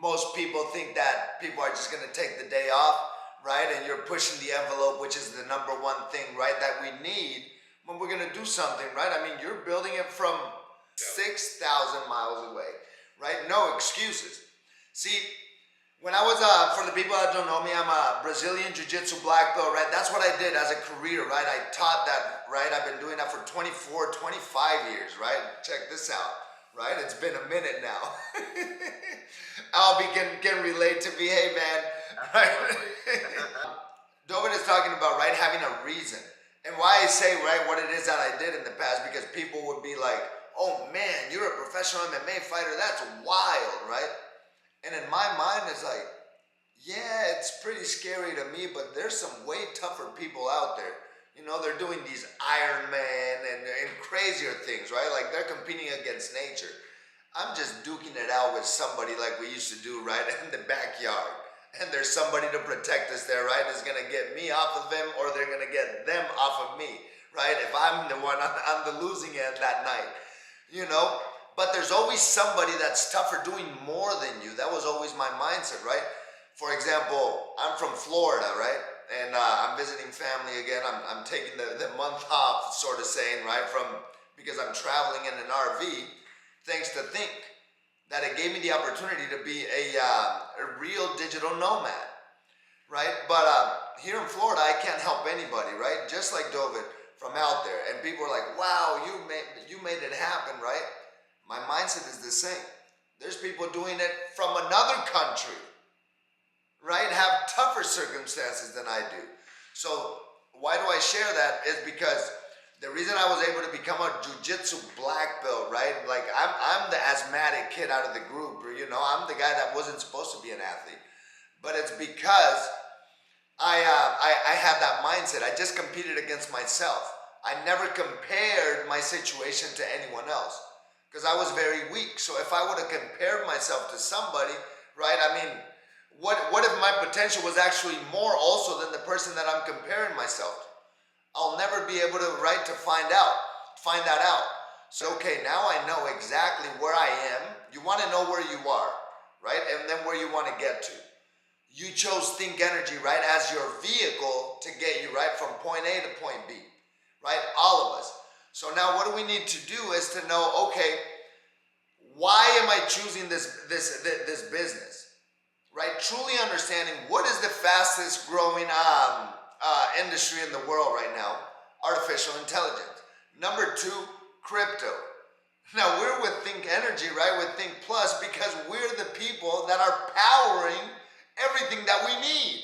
most people think that people are just going to take the day off, right? And you're pushing the envelope, which is the number one thing, right, that we need when we're going to do something, right? I mean, you're building it from 6,000 miles away, right? No excuses. See, when I was, for the people that don't know me, I'm a Brazilian Jiu-Jitsu black belt, right? That's what I did as a career, right? I taught that, right? I've been doing that for 24, 25 years, right? Check this out, right? It's been a minute now. Albie can relate to me, hey man, right? David is talking about, right, having a reason. And why I say, right, what it is that I did in the past, because people would be like, oh man, you're a professional MMA fighter, that's wild, right? And in my mind, it's like, yeah, it's pretty scary to me, but there's some way tougher people out there. You know, they're doing these Iron Man and crazier things, right? Like they're competing against nature. I'm just duking it out with somebody like we used to do, right, in the backyard. And there's somebody to protect us there, right? Is gonna get me off of them, or they're gonna get them off of me, right? If I'm the one on the losing end that night, you know? But there's always somebody that's tougher doing more than you. That was always my mindset, right? For example, I'm from Florida, right? And I'm visiting family again. I'm taking the month off, sort of saying, right? Because I'm traveling in an RV, thanks to Think, that it gave me the opportunity to be a real digital nomad, right? But here in Florida, I can't help anybody, right? Just like David from out there. And people are like, wow, you made it happen, right? My mindset is the same. There's people doing it from another country, right? Have tougher circumstances than I do. So why do I share that? Is because the reason I was able to become a jiu-jitsu black belt, right? Like I'm the asthmatic kid out of the group, you know, I'm the guy that wasn't supposed to be an athlete. But it's because I had that mindset. I just competed against myself. I never compared my situation to anyone else because I was very weak. So if I would have compared myself to somebody, right? I mean, what if my potential was actually more also than the person that I'm comparing myself to? I'll never be able to, right, to find that out. So, okay, now I know exactly where I am. You want to know where you are, right? And then where you want to get to. You chose Think Energy, right, as your vehicle to get you, right, from point A to point B, right? All of us. So now what do we need to do is to know, okay, why am I choosing this business, right? Truly understanding what is the fastest growing industry in the world right now, artificial intelligence. Number two, crypto. Now we're with Think Energy, right, with Think Plus, because we're the people that are powering everything that we need.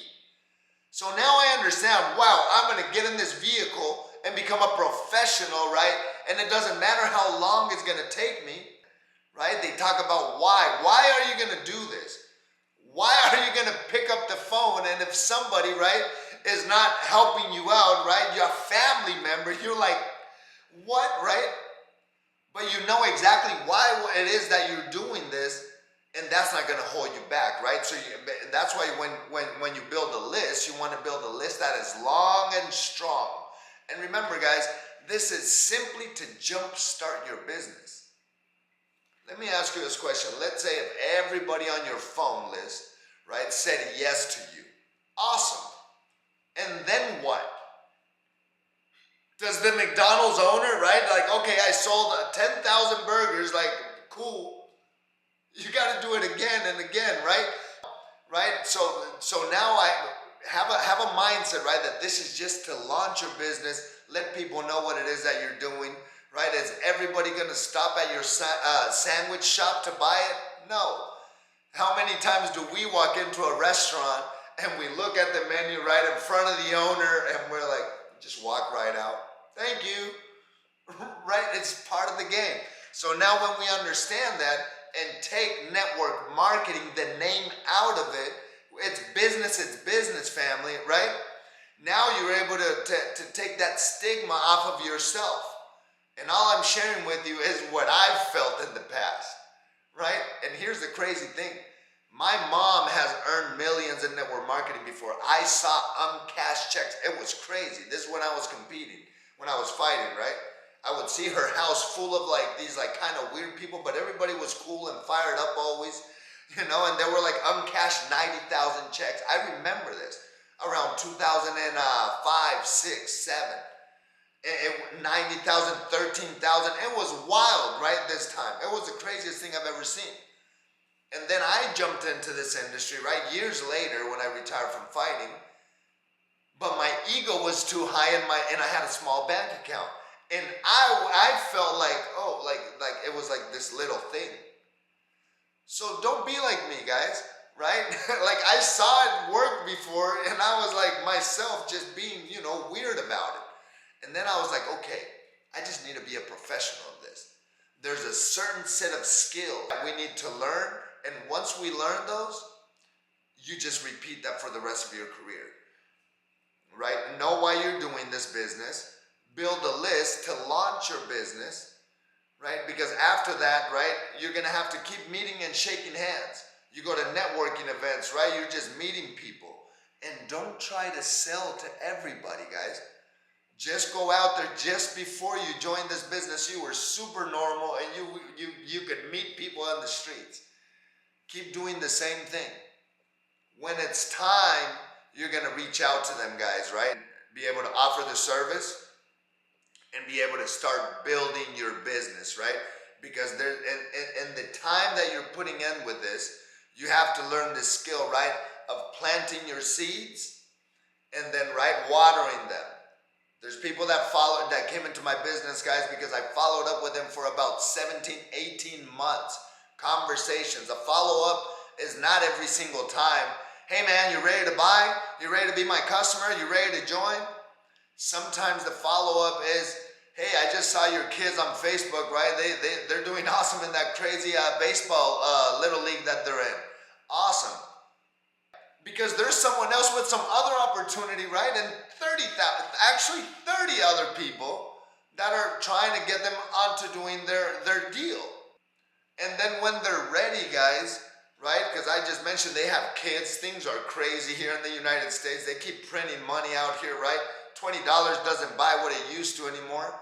So now I understand, wow, I'm gonna get in this vehicle and become a professional, right? And it doesn't matter how long it's gonna take me, right? They talk about why. Why are you gonna do this? Why are you gonna pick up the phone and if somebody, right, is not helping you out, right? Your family member, you're like, what, right? But you know exactly why it is that you're doing this, and that's not going to hold you back, right? So that's why when you build a list, you want to build a list that is long and strong. And remember, guys, this is simply to jumpstart your business. Let me ask you this question. Let's say if everybody on your phone list, right, said yes to you. Awesome. And then what? Does the McDonald's owner, right, like, okay, I sold 10,000 burgers, like, cool. You got to do it again and again, right? Right? So now I have a mindset, right, that this is just to launch your business, let people know what it is that you're doing, right? Is everybody going to stop at your sandwich shop to buy it? No. How many times do we walk into a restaurant and we look at the menu right in front of the owner and we're like, just walk right out. Thank you. Right? It's part of the game. So now when we understand that and take network marketing, the name out of it, it's business, family, right? Now you're able to take that stigma off of yourself. And all I'm sharing with you is what I've felt in the past, right? And here's the crazy thing. My mom has earned millions in network marketing before. I saw uncashed checks. It was crazy. This is when I was competing, when I was fighting, right? I would see her house full of like these like kind of weird people, but everybody was cool and fired up always. and there were like uncashed 90,000 checks. I remember this around 2005, 6, 7. 90,000, 13,000. It was wild, right? This time. It was the craziest thing I've ever seen. And then I jumped into this industry, right? Years later when I retired from fighting. But my ego was too high and I had a small bank account. And I felt like, oh, like it was like this little thing. So don't be like me, guys, right? Like I saw it work before and I was like myself just being, weird about it. And then I was like, okay, I just need to be a professional of this. There's a certain set of skills that we need to learn. And once we learn those, you just repeat that for the rest of your career, right? Know why you're doing this business. Build a list to launch your business, right? Because after that, right, you're going to have to keep meeting and shaking hands. You go to networking events, right? You're just meeting people. And don't try to sell to everybody, guys. Just go out there. Just before you joined this business, you were super normal and you could meet people on the streets. Keep doing the same thing. When it's time, you're going to reach out to them, guys, right? Be able to offer the service and be able to start building your business, right? Because there, in the time that you're putting in with this, you have to learn this skill, right, of planting your seeds and then, right, watering them. There's people that came into my business, guys, because I followed up with them for about 17, 18 months. Conversations. A follow-up is not every single time. Hey man, you ready to buy? You ready to be my customer? You ready to join? Sometimes the follow-up is, hey, I just saw your kids on Facebook, right? They're doing awesome in that crazy baseball little league that they're in. Awesome. Because there's someone else with some other opportunity, right? And 30 other people that are trying to get them onto doing their deal. And then when they're ready, guys, right? Because I just mentioned they have kids. Things are crazy here in the United States. They keep printing money out here, right? $20 doesn't buy what it used to anymore.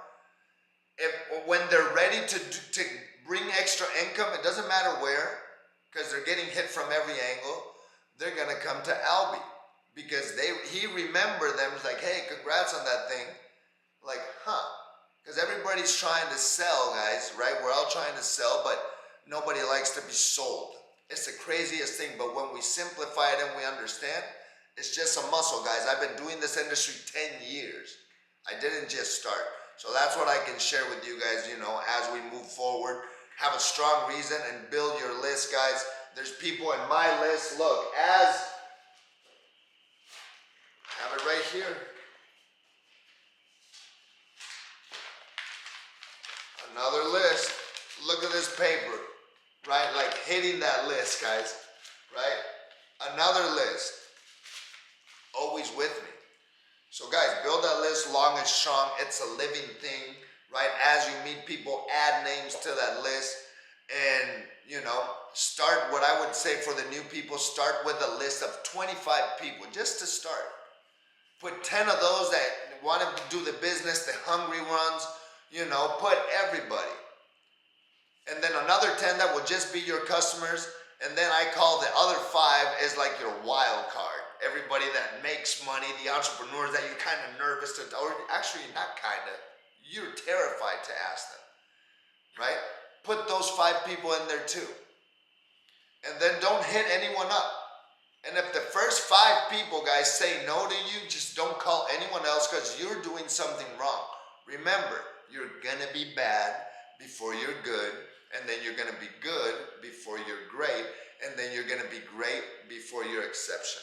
When they're ready to bring extra income, it doesn't matter where, because they're getting hit from every angle, they're going to come to Albie. Because he remembered them. He's like, hey, congrats on that thing. Like, because everybody's trying to sell, guys, right? We're all trying to sell, but nobody likes to be sold. It's the craziest thing, but when we simplify it and we understand, it's just a muscle, guys. I've been doing this industry 10 years. I didn't just start. So that's what I can share with you guys, as we move forward. Have a strong reason and build your list, guys. There's people in my list. Look, have it right here. Another list. Look at this paper, right? Like hitting that list, guys, right? Another list. Always with me. So guys, build that list long and strong. It's a living thing, right? As you meet people, add names to that list. And, start what I would say for the new people, start with a list of 25 people just to start. Put 10 of those that want to do the business, the hungry ones, put everybody. And then another 10 that will just be your customers. And then I call the other 5 is like your wild card. Everybody that makes money, the entrepreneurs that you're kind of nervous to, or actually not kind of, you're terrified to ask them, right? Put those 5 people in there too. And then don't hit anyone up. And if the first 5 people, guys, say no to you, just don't call anyone else because you're doing something wrong. Remember, you're going to be bad before you're good, and then you're going to be good before you're great, and then you're going to be great before you're exceptional.